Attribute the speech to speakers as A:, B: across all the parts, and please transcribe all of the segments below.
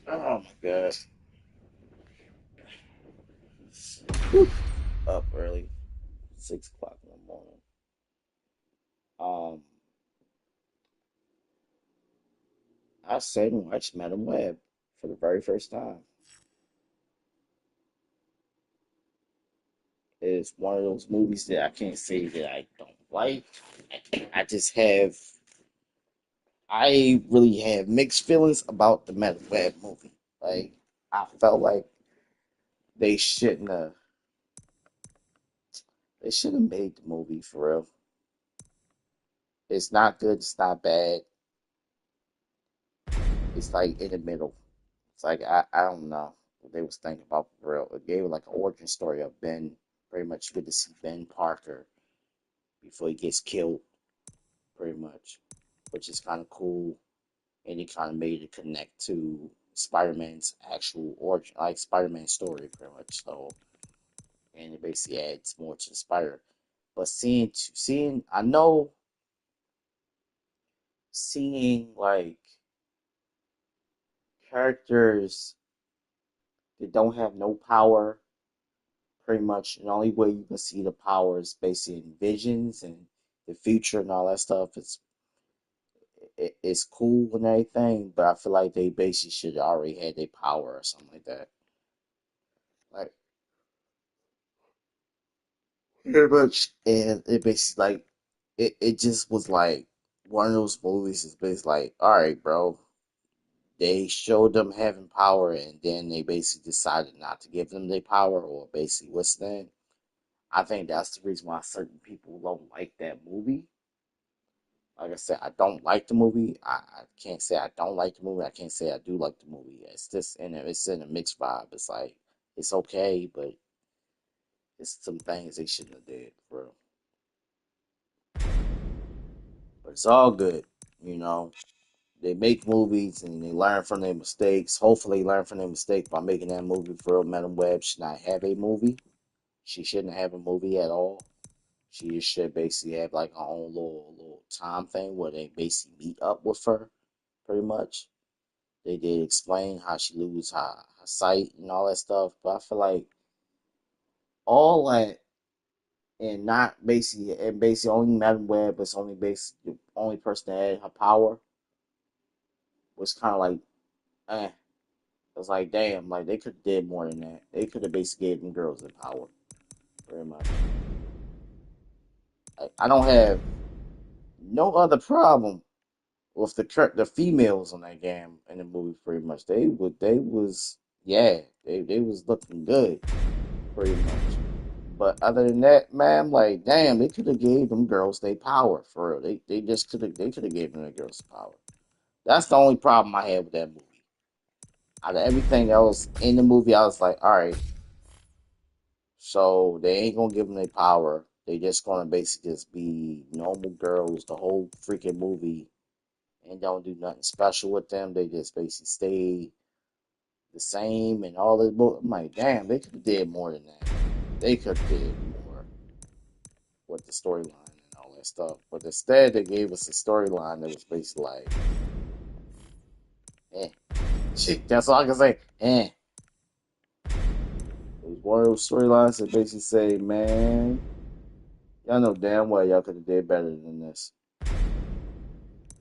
A: Oh my god. Whew. Up early, 6 o'clock in the morning. Um, I sat and watched Madam Web for the very first time. It's one of those movies that I can't say that I don't like. I just have, I really have mixed feelings about the Madam Web movie. Like, I felt like they shouldn't have, they should have made the movie for real. It's not good. It's not bad. It's like in the middle. It's like I don't know what they was thinking about for real. It gave it like an origin story of Ben. Pretty much good to see Ben Parker before he gets killed, pretty much, which is kind of cool. And it kind of made it connect to Spider-Man's actual origin, like Spider-Man's story, pretty much. So, and it basically adds more to the Spider. But seeing, I know seeing like characters that don't have no power. Pretty much the only way you can see the power is basically in visions and the future and all that stuff. It's cool and everything, but I feel like they basically should have already had their power or something like that. Like pretty much, and it basically like it just was like one of those movies. Is basically like, all right, bro. They showed them having power, and then they basically decided not to give them their power, or basically what's then. I think that's the reason why certain people don't like that movie. Like I said, I don't like the movie. I can't say I don't like the movie. I can't say I do like the movie. It's in a mixed vibe. It's like it's okay, but it's some things they shouldn't have did for real. But it's all good, you know. They make movies and they learn from their mistakes. Hopefully, learn from their mistakes by making that movie for real. Madam Web should not have a movie. She shouldn't have a movie at all. She should basically have like her own little time thing where they basically meet up with her, pretty much. They did explain how she lose her sight and all that stuff, but I feel like all that and not basically and basically only Madam Web was only basically the only person that had her power was kind of like eh. It was like damn, like they could have did more than that. They could have basically gave them girls the power, very much. I don't have no other problem with the females on that game in the movie. Pretty much, they was yeah they was looking good pretty much. But other than that, man, like damn, they could have gave them girls their power for real. They just could have gave them the girls power. That's the only problem I had with that movie. Out of everything else in the movie, I was like, all right, so they ain't gonna give them their power. They just gonna basically just be normal girls the whole freaking movie and don't do nothing special with them. They just basically stay the same and all this. I'm like, damn, they could have did more than that. They could have did more with the storyline and all that stuff. But instead, they gave us a storyline that was basically like, eh. Shit, that's all I can say. Eh. It was one of those storylines that basically say, man, y'all know damn well y'all could have did better than this.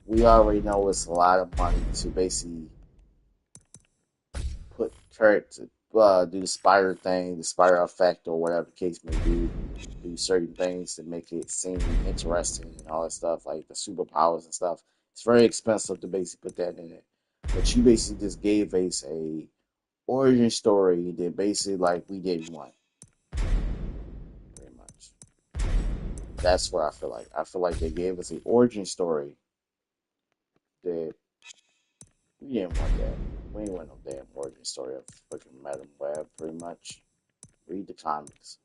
A: We already know it's a lot of money to basically put Kurt to do the spider thing, the spider effect, or whatever the case may be. Do certain things to make it seem interesting and all that stuff, like the superpowers and stuff. It's very expensive to basically put that in it. But you basically just gave us a origin story that basically like we didn't want, pretty much. That's what I feel like. I feel like they gave us an origin story that we didn't want that. We didn't want no damn origin story of freaking Madam Web, pretty much. Read the comics.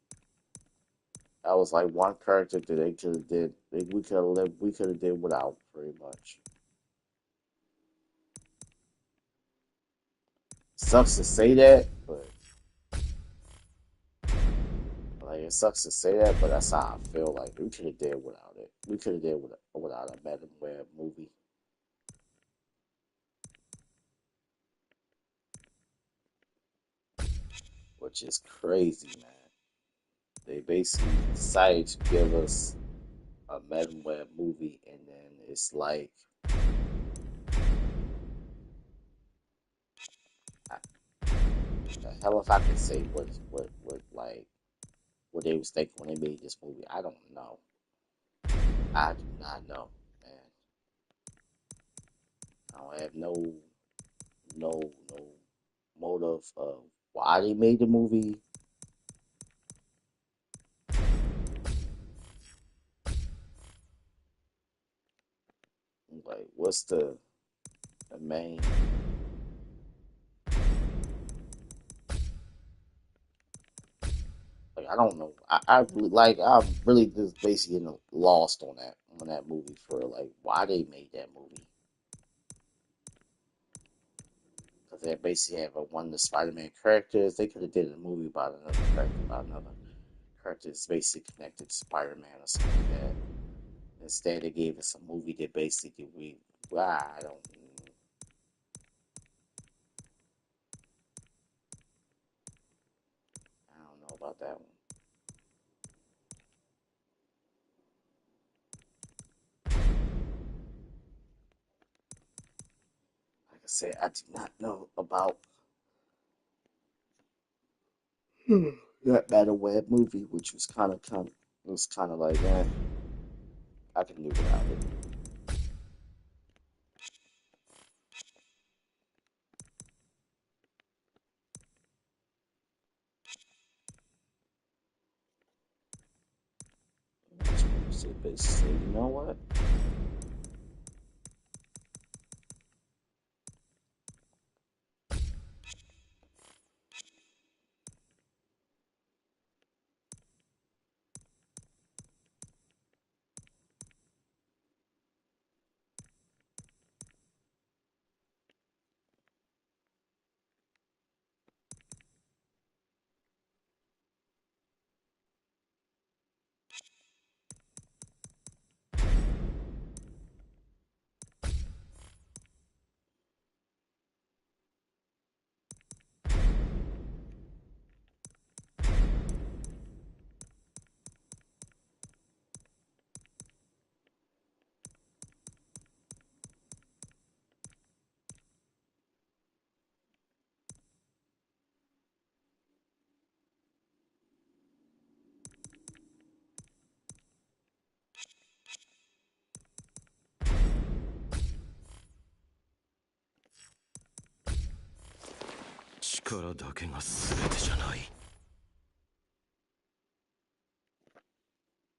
A: That was like one character that they could have did. We could have lived. We could have did without, pretty much. Sucks to say that, but like it sucks to say that, but that's how I feel. Like we could have did without it. We could have did without a Madam Web movie. which is crazy, man. They basically decided to give us a Madam Web movie, and then it's like, I, the hell if I could say what like what they was thinking when they made this movie. I don't know. I do not know, man. I don't have no motive of why they made the movie. Like, what's the main? Like, I don't know. I really like. I'm really just basically lost on that movie for like why they made that movie. Because they basically have one of the Spider-Man characters. They could have did a movie about another character, about another character that's basically connected to Spider-Man or something like that. Instead, they gave us a movie that basically I don't know about that one. Like I said, I did not know about that Battle Web movie, which was it was kind of like, I can do without it. That's what you said, basically. You know what?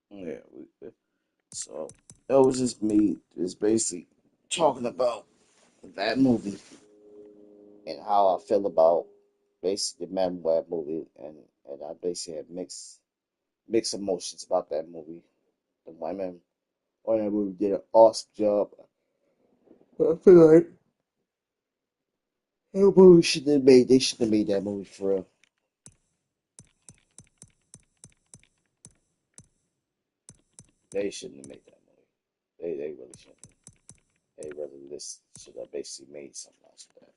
A: Yeah. So that was just me, just basically talking about that movie and how I feel about basically the Man Web movie, and I basically had mixed emotions about that movie. The women on that movie did an awesome job. I feel like that movie should have made they should have made that movie for real. They shouldn't have made that movie. They really shouldn't. They really just should have basically made something else with that.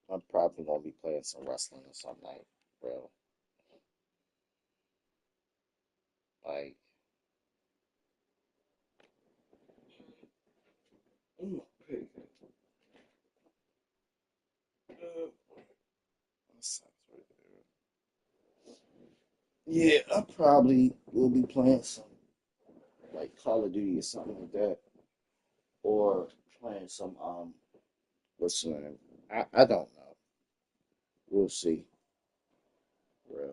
A: I'm probably gonna be playing some wrestling or something like, bro. Like, ooh, pretty good. That sounds right there. Yeah, I probably will be playing some like Call of Duty or something like that, or playing some what's the name? I don't know. We'll see, bro.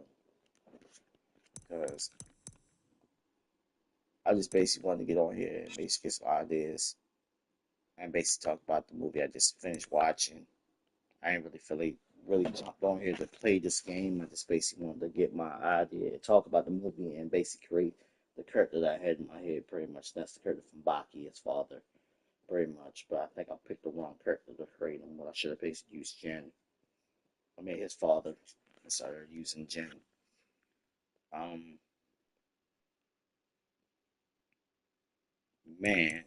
A: Because I just basically wanted to get on here and basically get some ideas and basically talk about the movie I just finished watching. I ain't really feel like really jumped on here to play this game. I just basically wanted to get my idea, talk about the movie, and basically create the character that I had in my head. Pretty much, that's the character from Baki, his father. Pretty much, but I think I picked the wrong character to create him. When I should have basically used Jen. I mean, his father started using gin. Um, man,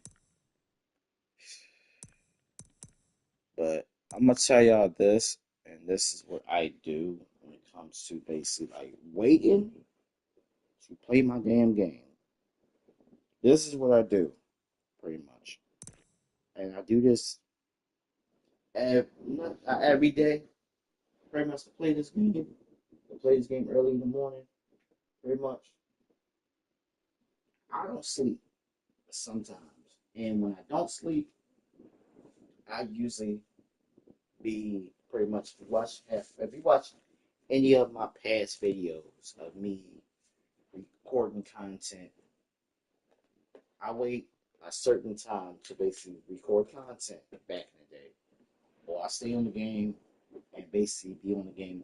A: but I'm gonna tell y'all this, and this is what I do when it comes to basically like waiting to play my damn game. This is what I do, pretty much, and I do this not every day. Pretty much to play this game, to play this game early in the morning. Pretty much, I don't sleep sometimes, and when I don't sleep, I usually be pretty much if you watch any of my past videos of me recording content, I wait a certain time to basically record content back in the day. Or I stay on the game and basically be on the game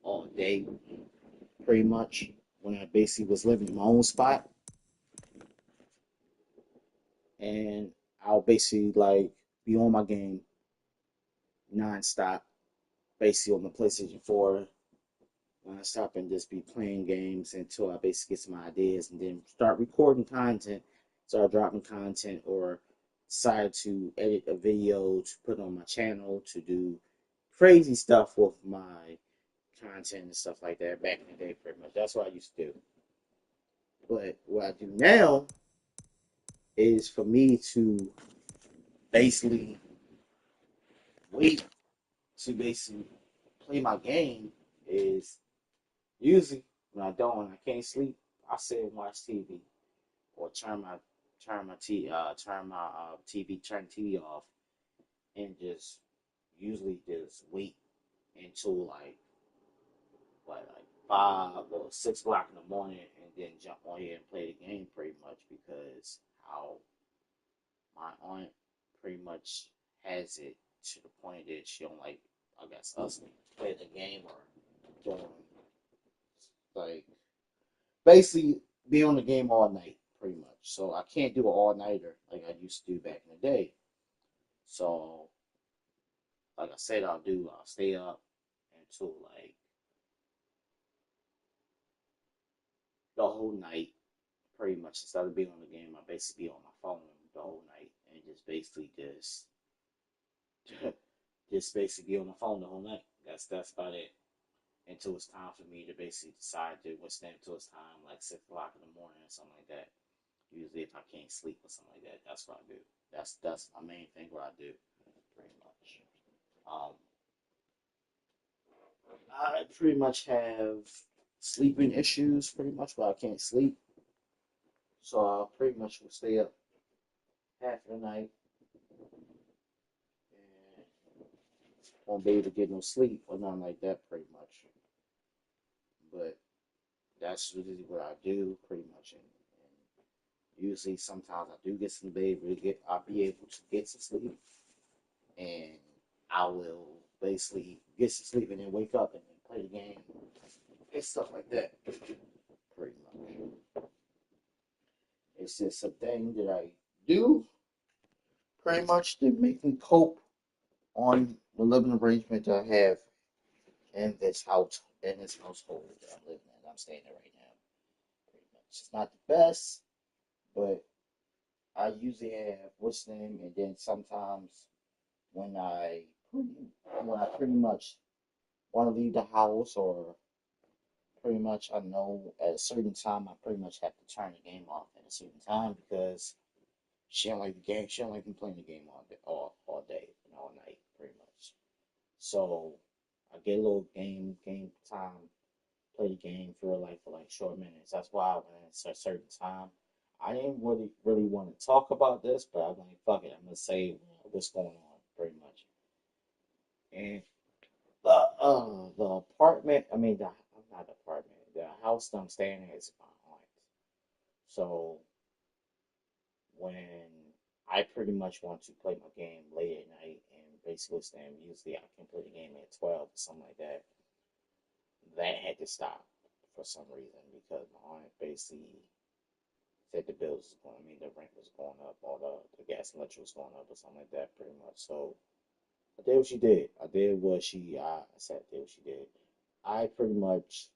A: all day, pretty much. When I basically was living in my own spot, and I'll basically like be on my game nonstop, basically on the PlayStation 4 nonstop and just be playing games until I basically get some ideas and then start recording content, start dropping content, or decide to edit a video to put on my channel to do crazy stuff with my content and stuff like that back in the day, pretty much. That's what I used to do. But what I do now is for me to basically wait to basically play my game is usually when I don't, when I can't sleep, I sit and watch TV or turn my TV off and just usually just wait until like 5 or 6 o'clock in the morning and then jump on here and play the game pretty much because how my aunt pretty much has it to the point that she don't like I guess us play the game or doing like basically be on the game all night, pretty much. So I can't do an all nighter like I used to do back in the day. So, like I said, I'll stay up until like the whole night, pretty much. Instead of being on the game, I basically be on my phone the whole night and just basically just basically be on my phone the whole night. That's about it. Until it's time for me to basically decide to withstand until it's time, like 6 o'clock in the morning or something like that. Usually, if I can't sleep or something like that, that's what I do. That's my main thing. What I do, pretty much. Um, I pretty much have sleeping issues, pretty much, where I can't sleep. So I pretty much will stay up half of the night and won't be able to get no sleep or nothing like that, pretty much. But that's really what I do, pretty much. And usually, sometimes I do get some able to get, I'll be able to get some sleep, and I will basically get some sleep and then wake up and then play the game and stuff like that. Pretty much, it's just a thing that I do pretty much to make me cope on the living arrangement that I have in this household that I'm living in. I'm staying in right now. Pretty much, it's not the best, but I usually have what's the name, and then sometimes when I when I pretty much want to leave the house or pretty much I know at a certain time I pretty much have to turn the game off at a certain time because she don't like the game. She don't like me playing the game all day and all night, pretty much. So I get a little game time, play the game for like short minutes. That's why when it's a certain time, I didn't really want to talk about this, but I'm like, fuck it, I'm gonna say what's going on, pretty much. And the apartment, I mean the not the apartment, the house that I'm staying in is my aunt. So when I pretty much want to play my game late at night and basically stand, usually I can play the game at 12 or something like that. That had to stop for some reason because my aunt basically said the bills was the rent was going up, all the gas and electric was going up or something like that, pretty much. So I did what she did. I did what she. I said I did what she did. I pretty much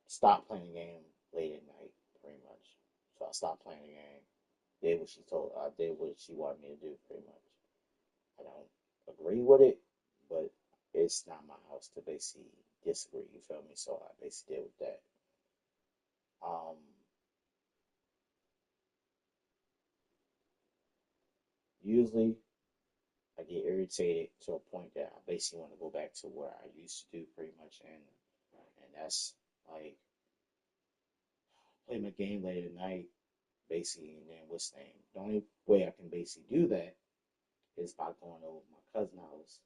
A: stopped playing the game late at night, pretty much. So I stopped playing the game. Did what she told. I did what she wanted me to do, pretty much. I don't agree with it, but it's not my house to basically disagree. You feel me? So I basically did with that. Um, Usually I get irritated to a point that I basically want to go back to what I used to do, pretty much, and that's like play my game late at night, basically, and then what's the name? The only way I can basically do that is by going over to my cousin's house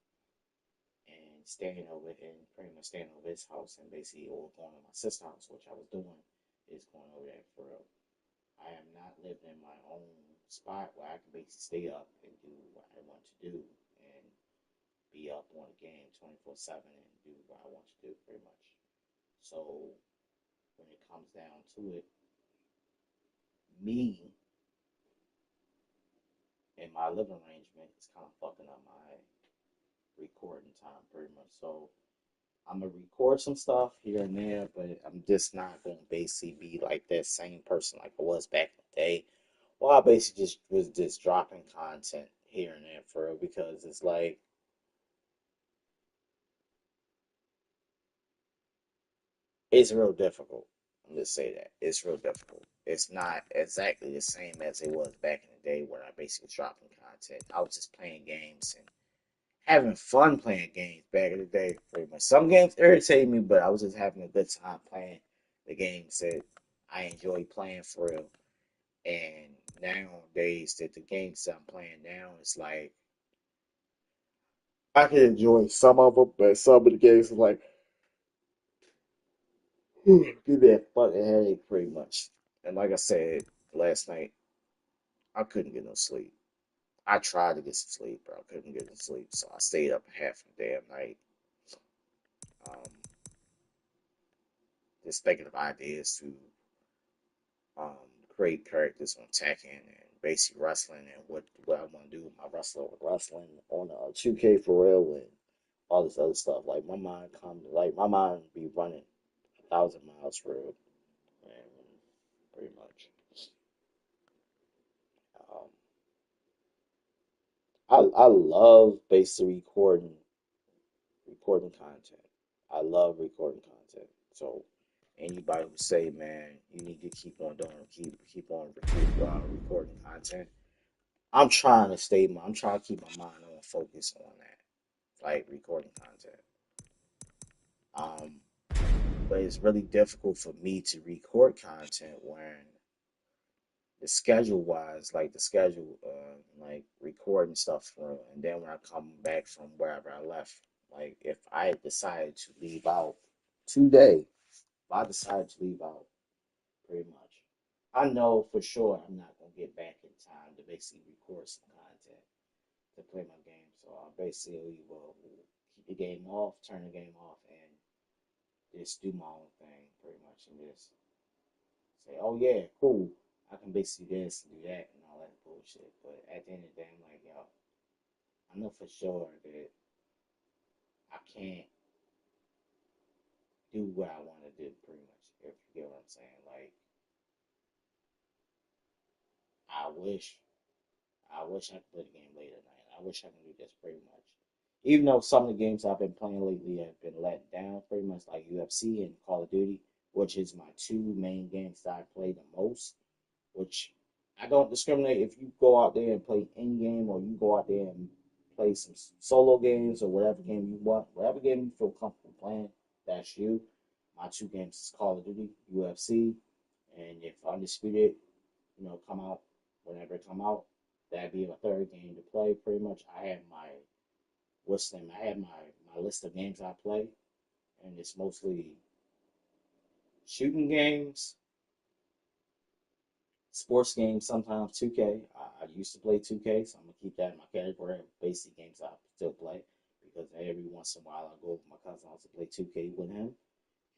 A: and staying over and pretty much staying over his house and basically or going to my sister's house, which I was doing, is going over there for real. I am not living in my own spot where I can basically stay up and do what I want to do and be up on the game 24/7 and do what I want to do pretty much. So when it comes down to it, me and my living arrangement is kind of fucking up my recording time pretty much. So I'm gonna record some stuff here and there, but I'm just not gonna basically be like that same person like I was back in the day. Well, I basically just was just dropping content here and there for real because it's like it's real difficult. I'm just say that it's real difficult. It's not exactly the same as it was back in the day when I basically was dropping content. I was just playing games and having fun playing games back in the day. Pretty much, some games irritated me, but I was just having a good time playing the games that I enjoy playing for real. And nowadays, that the games that I'm playing now, it's like I can enjoy some of them, but some of the games are like give me a fucking headache pretty much. And like I said last night, I couldn't get no sleep. I tried to get some sleep, but I couldn't get no sleep, so I stayed up half the damn night. Um, just thinking of ideas to um, create characters on Tekken and basic wrestling and what I want to do with my wrestling on 2K for real and all this other stuff. Like my mind be running 1,000 miles for real, and pretty much. Um, I love basically recording content. I love recording content. So anybody who say, man, you need to keep on doing, keep on recording content. I'm trying to keep my mind on focus on that, like recording content. Um, but it's really difficult for me to record content when the schedule wise, like the schedule, like recording stuff from, and then when I come back from wherever I left, like if I decided to leave out today, if I decided to leave out pretty much, I know for sure I'm not gonna get back in time to basically record some content to play my game. So I basically will keep the game off, turn the game off, and just do my own thing pretty much, and just say, oh yeah, cool. I can basically do this and do that and all that bullshit. But at the end of the day, I'm like, yo, I know for sure that I can't do what I want to do pretty much. If you get what I'm saying, like I wish, I wish I could play the game late at night. I wish I could do this pretty much. Even though some of the games I've been playing lately have been let down pretty much, like UFC and Call of Duty, which is my two main games that I play the most. Which I don't discriminate if you go out there and play any game or you go out there and play some solo games or whatever game you want, whatever game you feel comfortable playing, that's you. My two games is Call of Duty, UFC, and if Undisputed, come out whenever it come out, that'd be my third game to play. Pretty much, I have my what's the name? I have my list of games I play, and it's mostly shooting games, sports games, sometimes 2K. I used to play 2K, so I'm gonna keep that in my category of basic games I still play because every once in a while I go with my cousin house to play 2K with him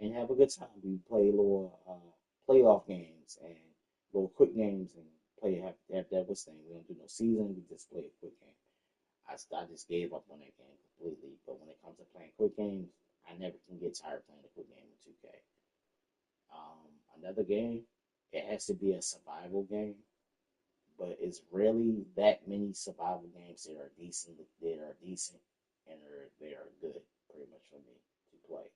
A: and have a good time. We play little playoff games and little quick games and play have that what's thing. We don't do no season. We just play a quick game. I just gave up on that game completely. But when it comes to playing quick games, I never can get tired of playing a quick game in 2K. Another game, it has to be a survival game, but it's really that many survival games that are decent, and they are good, pretty much for me to play.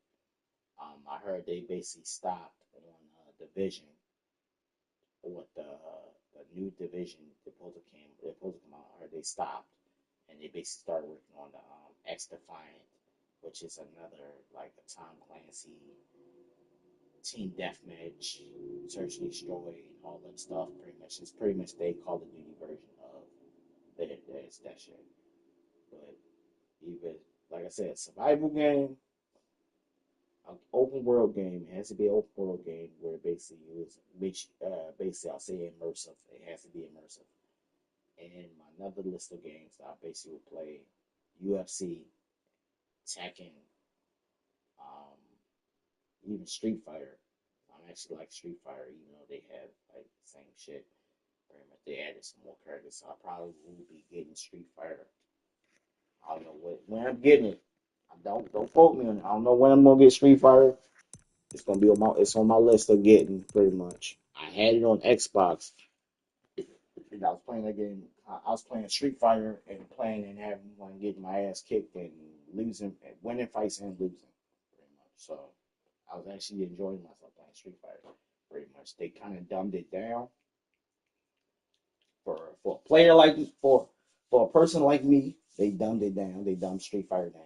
A: I heard they basically stopped on Division, what the new Division they're supposed to come out. I heard they stopped, and they basically started working on the X Defiant, which is another like a Tom Clancy team deathmatch, search and destroy, and all that stuff. Pretty much they Call of Duty version of that shit. But even like I said, survival game, an open world game. It has to be an open world game where basically basically I'll say immersive. It has to be immersive. And my another list of games that I basically would play: UFC, Tekken, um, even Street Fighter. I actually like Street Fighter, even though they have like the same shit. Pretty much they added some more characters, so I probably will be getting Street Fighter. I don't know when I'm getting it. I don't quote me on it. I don't know when I'm gonna get Street Fighter. It's on my list of getting pretty much. I had it on Xbox. And I was playing that game. I was playing Street Fighter and playing and having one getting my ass kicked and losing, and winning fights and losing, pretty much. So I was actually enjoying myself playing Street Fighter, pretty much. They kind of dumbed it down for a player like for a person like me. They dumbed it down. They dumbed Street Fighter down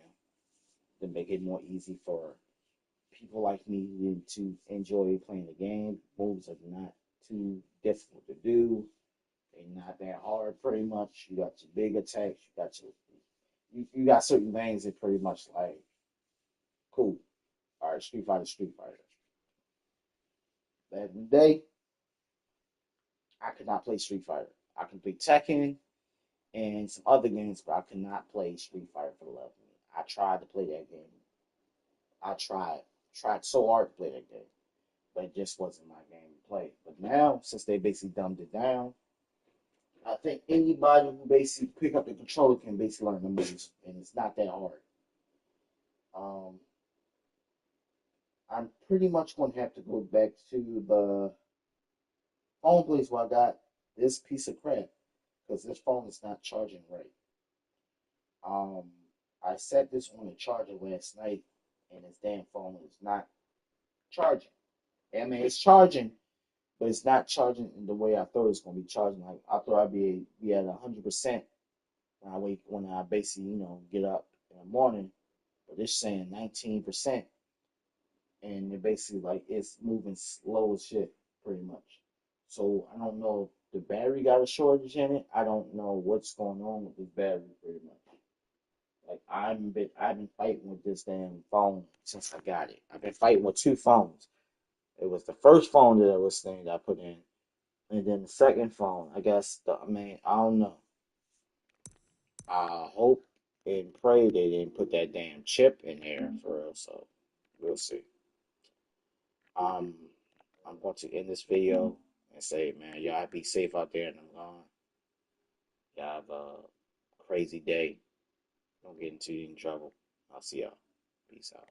A: to make it more easy for people like me to enjoy playing the game. Moves are not too difficult to do. They're not that hard, pretty much. You got your big attacks. You got certain things that pretty much like cool. All right, Street Fighter, Street Fighter. Back in the day, I could not play Street Fighter. I can play Tekken and some other games, but I could not play Street Fighter for the love of me. I tried to play that game. I tried so hard to play that game, but it just wasn't my game to play. But now, since they basically dumbed it down, I think anybody who basically pick up the controller can basically learn the moves, and it's not that hard. Um, I'm pretty much going to have to go back to the phone place where I got this piece of crap because this phone is not charging right. Um, I set this on a charger last night, and this damn phone is not charging. I mean, it's charging, but it's not charging in the way I thought it was going to be charging. Like I thought I'd be at 100% when I basically get up in the morning, but it's saying 19%, and it basically like it's moving slow as shit, pretty much. So I don't know if the battery got a shortage in it. I don't know what's going on with this battery, pretty much. Like I've been fighting with this damn phone since I got it. I've been fighting with two phones. It was the first phone that I was saying that I put in, and then the second phone. I guess I mean I don't know. I hope and pray they didn't put that damn chip in here for real. So we'll see. Um, I'm going to end this video and say, man, y'all be safe out there, and I'm gone. Y'all have a crazy day. Don't get into any trouble. I'll see y'all. Peace out.